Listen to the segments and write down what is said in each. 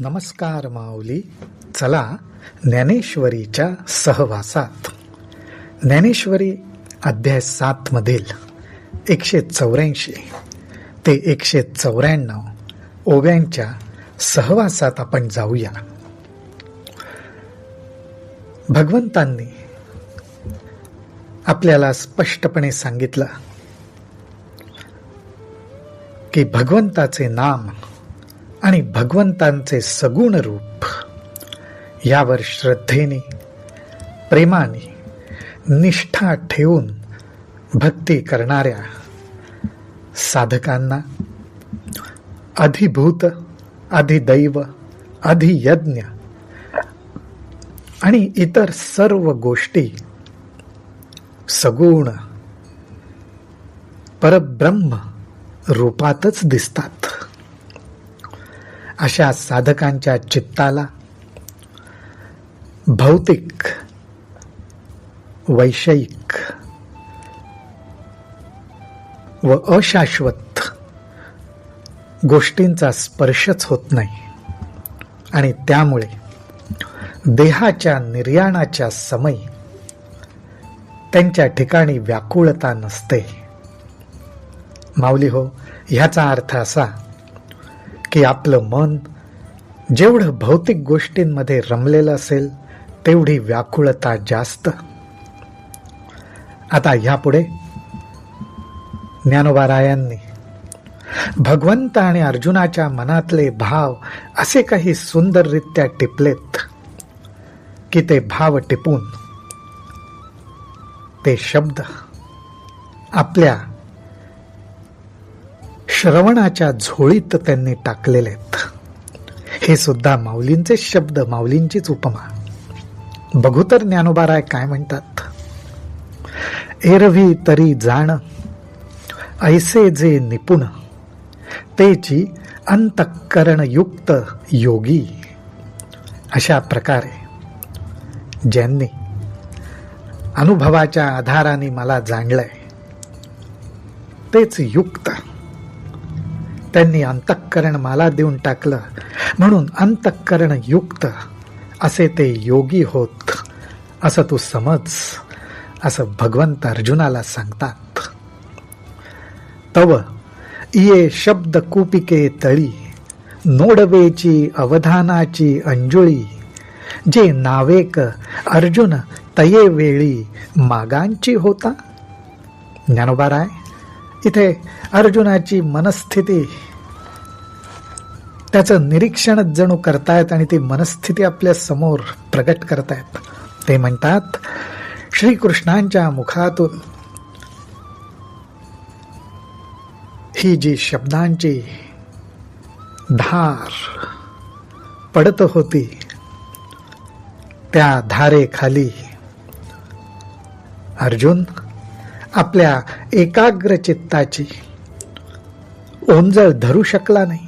नमस्कार माऊली. चला ज्ञानेश्वरीच्या सहवासात. ज्ञानेश्वरी अध्याय 7 मधील 184 ते 194 ओव्यांच्या सहवासात आपण जाऊया. भगवंतांनी आपल्याला स्पष्टपणे सांगितलं की भगवंताचे नाम आणि भगवंतांचे सगुण रूप यावर श्रद्धेने, प्रेमाने, निष्ठा ठेवून भक्ती करणाऱ्या साधकांना अधिभूत, अधिदैव, अधियज्ञ आणि इतर सर्व गोष्टी सगुण परब्रह्म रूपातच दिसतात. अशा साधकांच्या चित्ताला भौतिक, वैषयिक व अशाश्वत गोष्टींचा स्पर्शच होत नाही आणि त्यामुळे देहाच्या निर्याणाच्या समयी त्यांच्या ठिकाणी व्याकुळता नसते. माऊली हो, ह्याचा अर्थ असा की आपलं मन जेवढं भौतिक गोष्टींमध्ये रमलेलं असेल तेवढी व्याकुळता जास्त. आता ह्यापुढे ज्ञानोबारायांनी भगवंत आणि अर्जुनाच्या मनातले भाव असे काही सुंदररित्या टिपलेत की ते भाव टिपून ते शब्द आपल्या श्रवणाच्या झोळीत त्यांनी टाकलेले आहेत. हे सुद्धा माऊलींचे शब्द, माऊलींचीच उपमा. बघू तर ज्ञानोबाराय काय म्हणतात. एरवी तरी जाण ऐसे जे निपुण, तेची अंतःकरण युक्त योगी. अशा प्रकारे ज्यांनी अनुभवाच्या आधाराने मला जाणलंय तेच युक्त, त्यांनी अंतःकरण मला देऊन टाकलं म्हणून अंतःकरण युक्त असे ते योगी होत, असं तू समज, असं भगवंत अर्जुनाला सांगतात. तव इये शब्द कुपिके तळी, नोडवेची अवधानाची अंजुळी, जे नावेक अर्जुन तये वेळी मागांची होता. ज्ञानोबाराय इथे अर्जुनाची मनस्थिती, त्याचं निरीक्षणच जणू करतायत आणि ती मनस्थिती आपल्या समोर प्रगट करतायत. ते म्हणतात, श्रीकृष्णांच्या मुखातून ही जी शब्दांची धार पडत होती, त्या धारेखाली अर्जुन आपल्या एकाग्र चित्ताची ओंजळ धरू शकला नाही.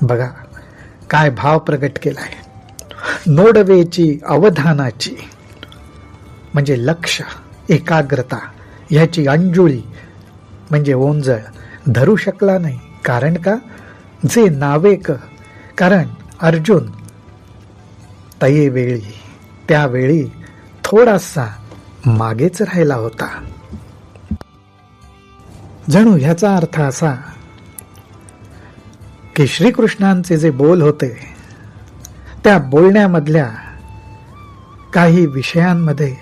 बघा काय भाव प्रगट केलाय. नोडवेची अवधानाची म्हणजे लक्ष, एकाग्रता, ह्याची अंजुळी म्हणजे ओंजळ धरू शकला नाही. कारण का? जे नावेक, कारण अर्जुन तये वेळी, त्यावेळी थोडासा मागेच राहिला होता. जणू ह्याचा अर्थ असा की श्रीकृष्णांचे जे बोल होते त्या बोलण्यामधल्या काही विषयांमध्ये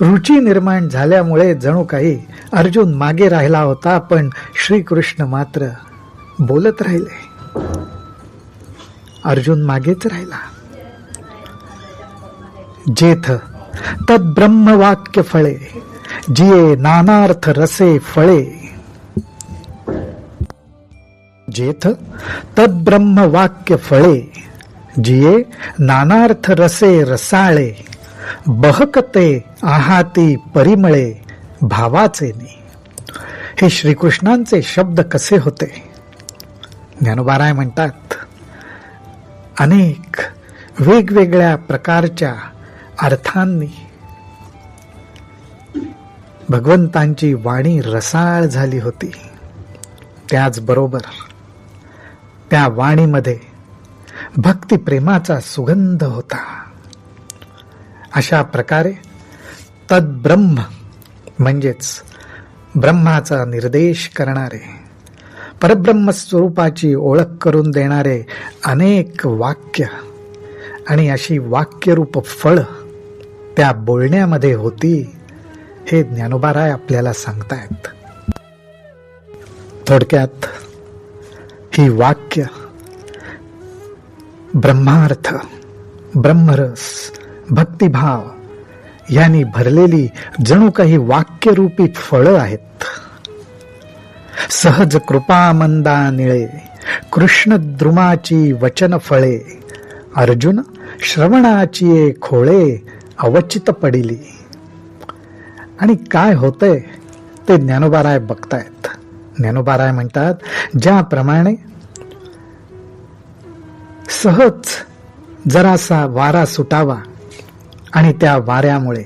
रुची निर्माण झाल्यामुळे जणू काही अर्जुन मागे राहिला होता, पण श्रीकृष्ण मात्र बोलत राहिले. अर्जुन मागेच राहिला. जेथ तद्ब्रह्मवाक्य फळे, जिये नानार्थ रसे फळे. जेथ तद्ब्रह्मवाक्य फळे, जिये नानार्थ रसे रसाळे. बहकते आहाती परिमळे, भावाचेनी. हे श्रीकृष्णांचे शब्द कसे होते? ज्ञानोबाराय म्हणतात, अनेक वेगवेगळ्या प्रकारच्या अर्थांनी भगवंतांची वाणी रसाळ झाली होती. त्याचबरोबर त्या वाणीमध्ये भक्तिप्रेमाचा सुगंध होता. अशा प्रकारे तद्ब्रह्म म्हणजेच ब्रह्माचा निर्देश करणारे, परब्रह्म स्वरूपाची ओळख करून देणारे अनेक वाक्य आणि अशी वाक्यरूप फळ त्या बोलण्यामध्ये होती, हे ज्ञानोबाराय आपल्याला सांगतायत. थोडक्यात ही वाक्य ब्रह्मार्थ, ब्रह्मरस, भक्तिभाव यांनी भरलेली जणू काही वाक्यरूपी फळं आहेत. सहज कृपा मंदा निळे, कृष्ण द्रुमाची वचन फळे, अर्जुन श्रवणाची खोळे, अवचित पडिली. आणि काय होतंय ते ज्ञानोबाराय बघतायत. ज्ञानोबाराय म्हणतात, ज्याप्रमाणे सहज जरासा वारा सुटावा आणि त्या वाऱ्यामुळे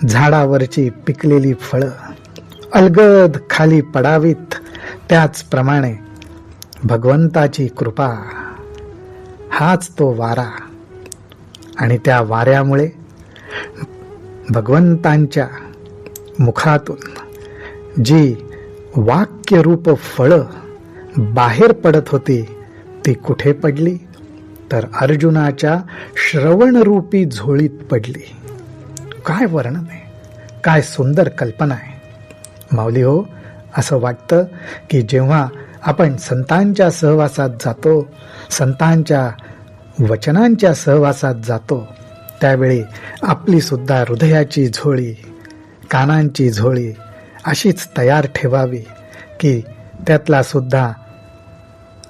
झाडावरची पिकलेली फळं अलगद खाली पडावीत, त्याचप्रमाणे भगवंताची कृपा हाच तो वारा, आणि त्या वाऱ्यामुळे भगवंतांच्या मुखातून जी वाक्यरूप फळं बाहेर पडत होती ती कुठे पडली, तर अर्जुनाच्या श्रवणरूपी झोळीत पडली. काय वर्णन आहे, काय सुंदर कल्पना आहे. माऊली हो, असं वाटतं की जेव्हा आपण संतांच्या सहवासात जातो, संतांच्या वचनांच्या सहवासात जातो, त्यावेळी आपली सुद्धा हृदयाची झोळी, कानांची झोळी अशीच तयार ठेवावी की त्यातला सुद्धा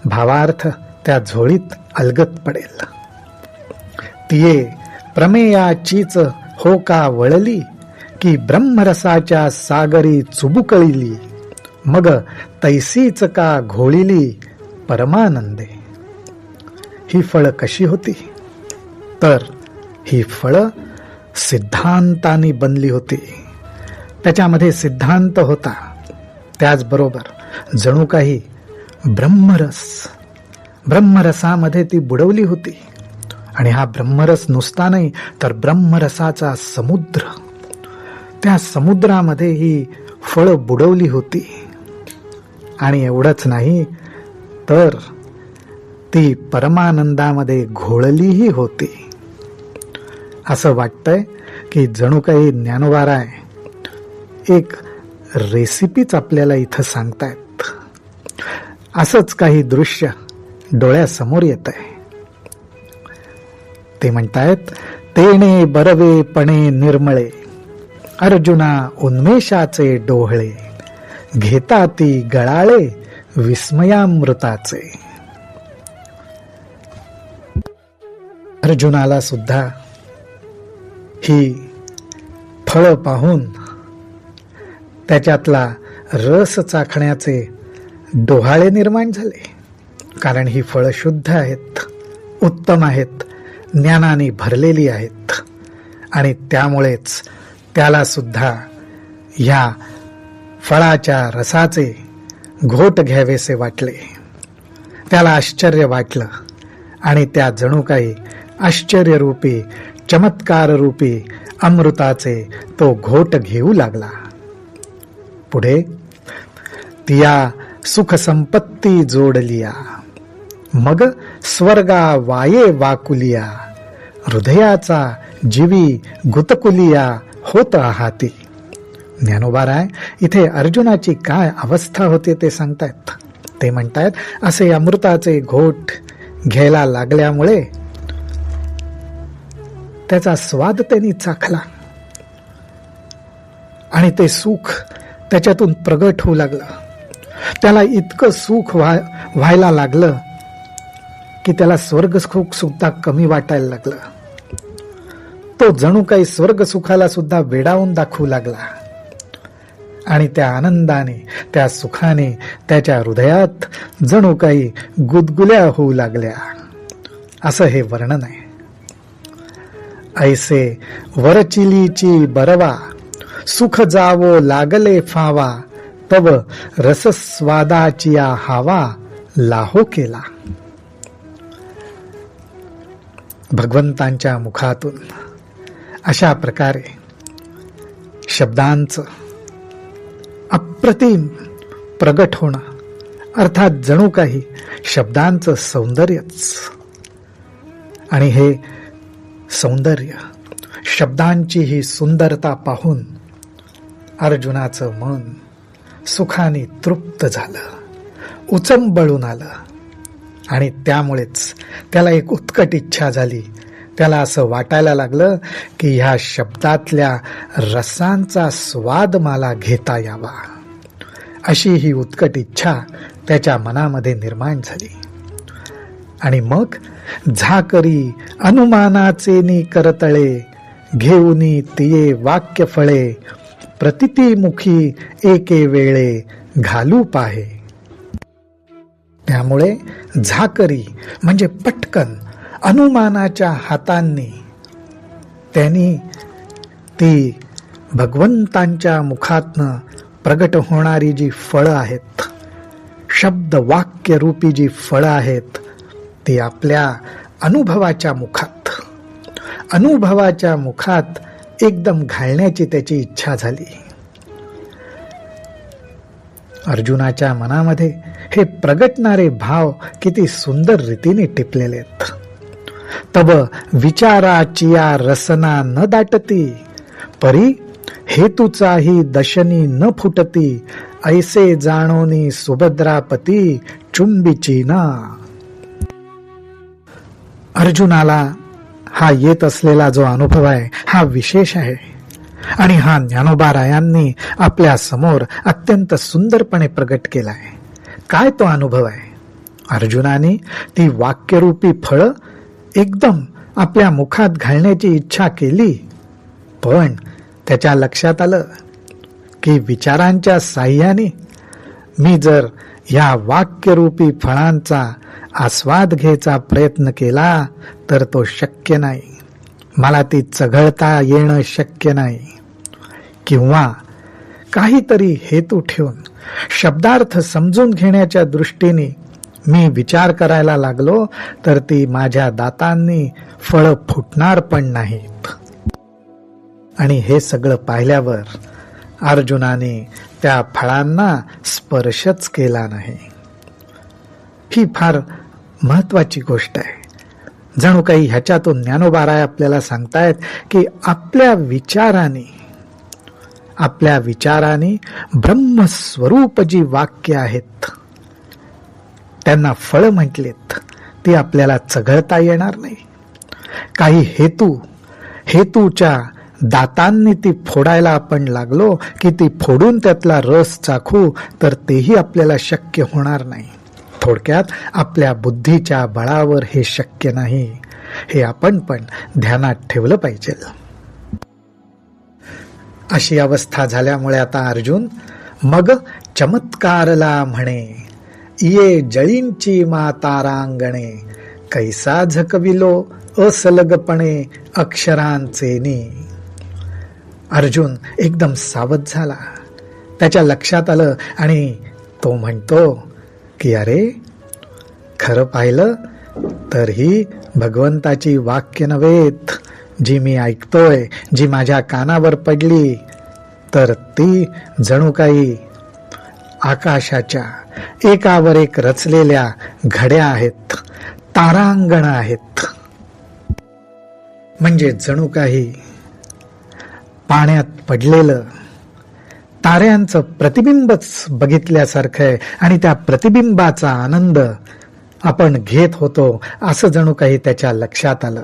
भावार्थ त्या झोळीत अलगद पडेल. तिये प्रमेयाचीच हो का वळली, की ब्रह्मरसाच्या सागरी चुबुकळिली, मग तैसीच का घोळिली परमानंदे. ही फळं कशी होती, तर ही फळं सिद्धांतानी बनली होती. त्याच्यामध्ये सिद्धांत होता, त्याचबरोबर जणू काही ब्रह्मरस, ब्रह्मरसामध्ये ती बुडवली होती. आणि हा ब्रह्मरस नुसता नाही, तर ब्रह्मरसाचा समुद्र, त्या समुद्रामध्ये ही फळं बुडवली होती. आणि एवढंच नाही, तर ती परमानंदामध्ये घोळलीही होती. असं वाटतंय की जणू काही ज्ञानोबाराय एक रेसिपीच आपल्याला इथं सांगतायत. असंच काही दृश्य डोळ्यासमोर येत आहे. ते म्हणतायत, तेने बरवे पणे निर्मळे, अर्जुना उन्मेषाचे डोहळे, घेता ती गळाळे विस्मयामृताचे. अर्जुनाला सुद्धा ही फळं पाहून त्याच्यातला रस चाखण्याचे डोहाळे निर्माण झाले. कारण ही फळं शुद्ध आहेत, उत्तम आहेत, ज्ञानाने भरलेली आहेत. आणि त्यामुळेच त्याला सुद्धा ह्या फळाच्या रसाचे घोट घ्यावेसे वाटले. त्याला आश्चर्य वाटलं आणि त्या जणू काही आश्चर्यरूपी, चमत्काररूपी अमृताचे तो घोट घेऊ लागला. पुढे तिया सुख संपत्ती जोडलिया, मग स्वर्गा वाये वाकुलिया, हृदयाचा जीवी गुतकुलिया होत आहाती. ज्ञानोबाराय इथे अर्जुनाची काय अवस्था होते ते सांगतायत. ते म्हणतायत, असे अमृताचे घोट घ्यायला लागल्यामुळे त्याचा स्वाद त्यांनी चाखला आणि ते सुख त्याच्यातून प्रगट होऊ लागलं. त्याला इतकं सुख व्हायला लागलं की त्याला स्वर्ग सुख सुद्धा कमी वाटायला लागलं. तो जणू काही स्वर्ग सुखाला सुद्धा वेडावून दाखवू लागला. आणि त्या आनंदाने, त्या सुखाने त्याच्या हृदयात जणू काही गुदगुल्या होऊ लागल्या. असं हे वर्णन आहे. ऐसे वरचिलीची बरवा, सुख जावो लागले फावा, तव रसस्वादाचिया हावा, लाहो केला. भगवंतांच्या मुखातून अशा प्रकारे शब्दांचं अप्रतिम प्रगट होणं, अर्थात जणू काही शब्दांचं सौंदर्यच. आणि हे सौंदर्य, शब्दांची ही सुंदरता पाहून अर्जुनाचं मन सुखाने तृप्त झालं, उचंबळून आलं. आणि त्यामुळेच त्याला एक उत्कट इच्छा झाली. त्याला असं वाटायला लागलं की ह्या शब्दातल्या रसांचा स्वाद मला घेता यावा. अशी ही उत्कट इच्छा त्याच्या मनामध्ये निर्माण झाली. आणि मग झाकरी अनुमानाचे करतळे, घेऊनी तिये वाक्य फळे, प्रतितीमुखी एके वेळे घालू पाहे. त्यामुळे झाकरी म्हणजे पटकन, अनुमानाच्या हातांनी त्यांनी ती भगवंतांच्या मुखातनं प्रगट होणारी जी फळं आहेत, शब्द वाक्य रूपी जी फळं आहेत, ती आपल्या अनुभवाच्या मुखात एकदम घालण्याची त्याची इच्छा झाली. अर्जुनाच्या मनामध्ये हे प्रगटणारे भाव किती सुंदर रीतीने टिपलेले आहेत. तब विचाराचिया रसना न दाटती, परी हेतूचाही दशनी न फुटती, ऐसे जाणोनी सुभद्रापती चुंबिची ना. अर्जुनाला हा येत असलेला जो अनुभव आहे हा विशेष आहे. आणि हा ज्ञानोबा रायांनी आपल्या समोर अत्यंत सुंदरपणे प्रगट केलाय. काय तो अनुभव आहे? अर्जुनाने ती वाक्यरूपी फळं एकदम आपल्या मुखात घालण्याची इच्छा केली, पण त्याच्या लक्षात आलं की विचारांच्या साह्याने मी जर या वाक्यरूपी फळांचा आस्वाद घ्यायचा प्रयत्न केला तर तो शक्य नाही. मला ती चघळता येणं शक्य नाही. किंवा काहीतरी हेतू ठेवून शब्दार्थ समजून घेण्याच्या दृष्टीने मी विचार करायला लागलो तर ती माझ्या दातांनी फळं फुटणार पण नाहीत. आणि हे सगळं पाहिल्यावर अर्जुनाने त्या फळांना स्पर्शच केला नाही. ही फार महत्वाची गोष्ट आहे. जणू काही ह्याच्यातून ज्ञानोबा राय आपल्याला सांगतायत की आपल्या विचाराने ब्रह्मस्वरूप जी वाक्य आहेत त्यांना फळ म्हटलेत, ती आपल्याला चघळता येणार नाही. काही हेतूच्या दातांनी ती फोडायला आपण लागलो की ती फोडून त्यातला रस चाखू तर तेही आपल्याला शक्य होणार नाही. थोडक्यात आपल्या बुद्धीच्या बळावर हे शक्य नाही. हे आपण पण ध्यानात ठेवलं पाहिजे. अशी अवस्था झाल्यामुळे आता अर्जुन मग चमत्कारला म्हणे, ये जळींची मातारांगणे, कैसा झकविलो असलगपणे अक्षरांचेनी. अर्जुन एकदम सावध झाला. त्याच्या लक्षात आलं आणि तो म्हणतो की अरे, खरं पाहिलं तर ही भगवंताची वाक्य नव्हेत जी मी ऐकतोय, जी माझ्या कानावर पडली, तर ती जणू काही आकाशाच्या एकावर एक रचलेल्या घड्या आहेत, तारांगण आहेत. म्हणजे जणू काही पाण्यात पडलेलं ताऱ्यांचं प्रतिबिंबच बघितल्यासारखं आहे आणि त्या प्रतिबिंबाचा आनंद आपण घेत होतो असं जणू काही त्याच्या लक्षात आलं.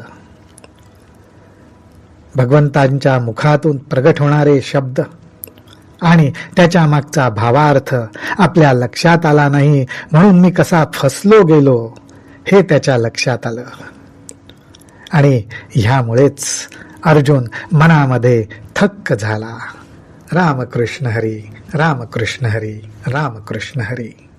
भगवंतांच्या मुखातून प्रगट होणारे शब्द आणि त्याच्या मागचा भावार्थ आपल्या लक्षात आला नाही, म्हणून मी कसा फसलो गेलो हे त्याच्या लक्षात आलं. आणि ह्यामुळेच अर्जुन मनामध्ये थक्क झाला. रामकृष्ण हरी, रामकृष्ण हरी, रामकृष्ण हरी.